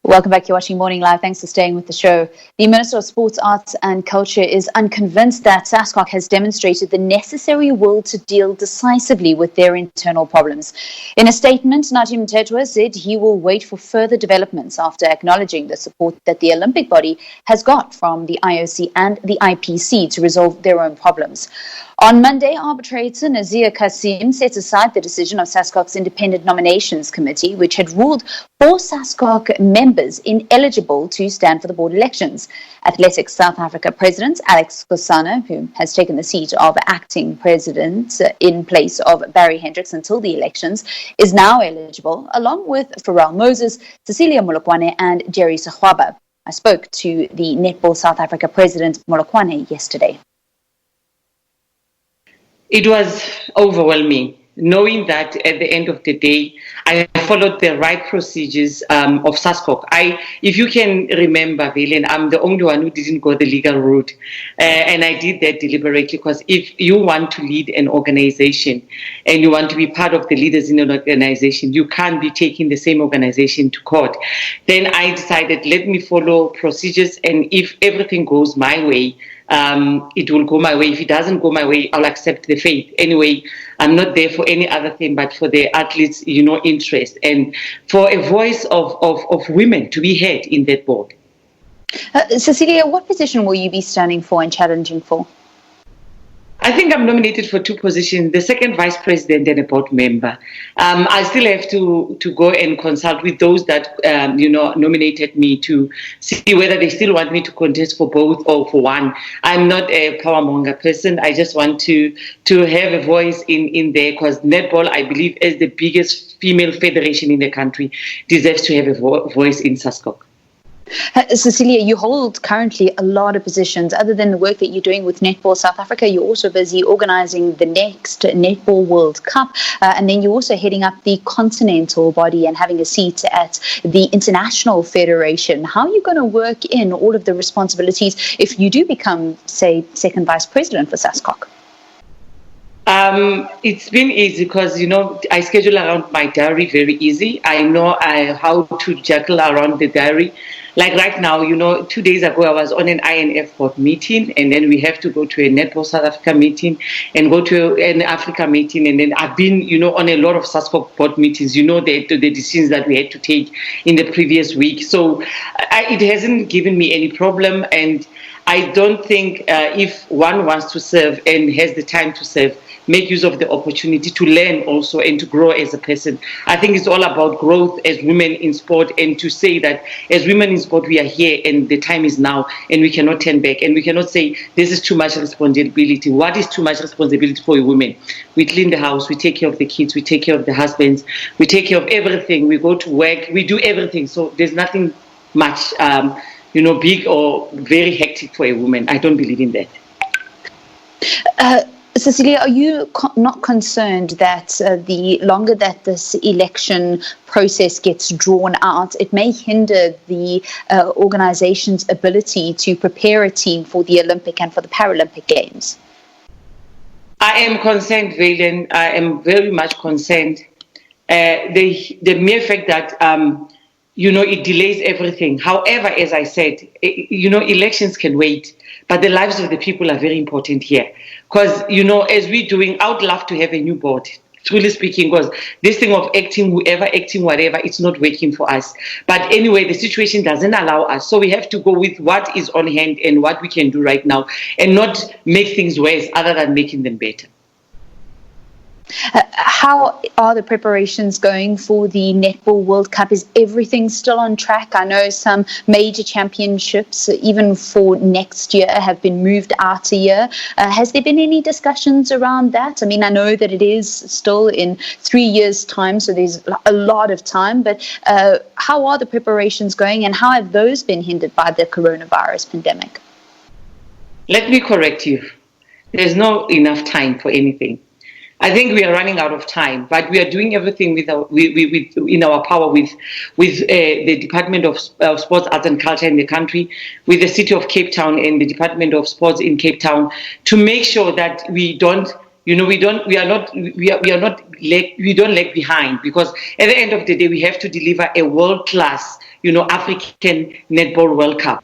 Welcome back. You're watching Morning Live. Thanks for staying with the show. The Minister of Sports, Arts and Culture is unconvinced that Sascoc has demonstrated the necessary will to deal decisively with their internal problems. In a statement, Nathi Mthethwa said he will wait for further developments after acknowledging the support that the Olympic body has got from the IOC and the IPC to resolve their own problems. On Monday, Arbitrator Nazeer Cassim set aside the decision of Sascoc's Independent Nominations Committee, which had ruled 4 Sascoc members ineligible to stand for the board elections. Athletics South Africa President Aleck Skhosana, who has taken the seat of acting president in place of Barry Hendricks until the elections, is now eligible, along with Farrell Moses, Cecilia Molokwane and Segwaba. I spoke to the Netball South Africa President Molokwane yesterday. It was overwhelming, knowing that at the end of the day, I followed the right procedures of Sascoc. If you can remember, Valen, I'm the only one who didn't go the legal route. And I did that deliberately because if you want to lead an organization and you want to be part of the leaders in an organization, you can't be taking the same organization to court. Then I decided, let me follow procedures, and if everything goes my way, it will go my way. If it doesn't go my way, I'll accept the fate. Anyway, I'm not there for any other thing but for the athletes, interest and for a voice of women to be heard in that board. Cecilia, what position will you be standing for and challenging for? I think I'm nominated for 2 positions, the second vice president and a board member. I still have to go and consult with those that, nominated me to see whether they still want me to contest for both or for one. I'm not a powermonger person. I just want to have a voice in there because netball, I believe, as the biggest female federation in the country, deserves to have a voice in Sascoc. Cecilia, you hold currently a lot of positions. Other than the work that you're doing with Netball South Africa, you're also busy organising the next Netball World Cup, and then you're also heading up the continental body and having a seat at the International Federation. How are you going to work in all of the responsibilities if you do become, say, second vice president for Sascoc? It's been easy because, I schedule around my diary very easy. I know how to juggle around the diary. Like right now, 2 days ago, I was on an INF board meeting, and then we have to go to a Netball South Africa meeting and go to an Africa meeting. And then I've been, on a lot of Sascoc board meetings, the decisions that we had to take in the previous week. So it hasn't given me any problem. And I don't think if one wants to serve and has the time to serve, make use of the opportunity to learn also and to grow as a person. I think it's all about growth as women in sport, and to say that as women in sport, we are here and the time is now and we cannot turn back, and we cannot say this is too much responsibility. What is too much responsibility for a woman? We clean the house, we take care of the kids, we take care of the husbands, we take care of everything, we go to work, we do everything. So there's nothing much, big or very hectic for a woman. I don't believe in that. Cecilia, are you not concerned that the longer that this election process gets drawn out, it may hinder the organization's ability to prepare a team for the Olympic and for the Paralympic Games? I am concerned, Valen. I am very much concerned. The mere fact that it delays everything. However, as I said, elections can wait, but the lives of the people are very important here. Because, as we're doing, I would love to have a new board, truly speaking, because this thing of acting whatever, it's not working for us. But anyway, the situation doesn't allow us. So we have to go with what is on hand and what we can do right now and not make things worse other than making them better. How are the preparations going for the Netball World Cup? Is everything still on track? I know some major championships, even for next year, have been moved out a year. Has there been any discussions around that? I mean, I know that it is still in 3 years' time, so there's a lot of time, but how are the preparations going, and how have those been hindered by the coronavirus pandemic? Let me correct you. There's not enough time for anything. I think we are running out of time, but we are doing everything in our power with the Department of Sports, Arts and Culture in the country, with the City of Cape Town and the Department of Sports in Cape Town, to make sure that we don't You know, we don't lag behind, because at the end of the day, we have to deliver a world-class, you know, African Netball World Cup.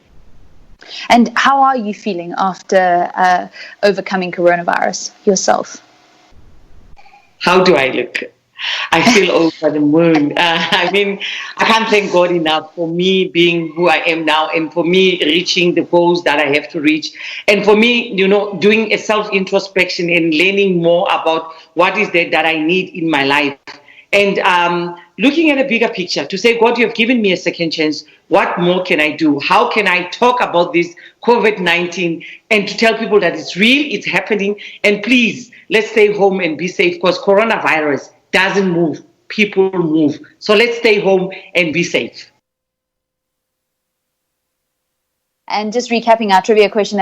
And how are you feeling after overcoming coronavirus yourself? How do I look? I feel over the moon. I mean, I can't thank God enough for me being who I am now, and for me reaching the goals that I have to reach, and for me, you know, doing a self-introspection and learning more about what is that I need in my life. And looking at a bigger picture to say, God, you have given me a second chance. What more can I do? How can I talk about this COVID-19 and to tell people that it's real, it's happening, and please, let's stay home and be safe, because coronavirus doesn't move, people move. So let's stay home and be safe. And just recapping our trivia question.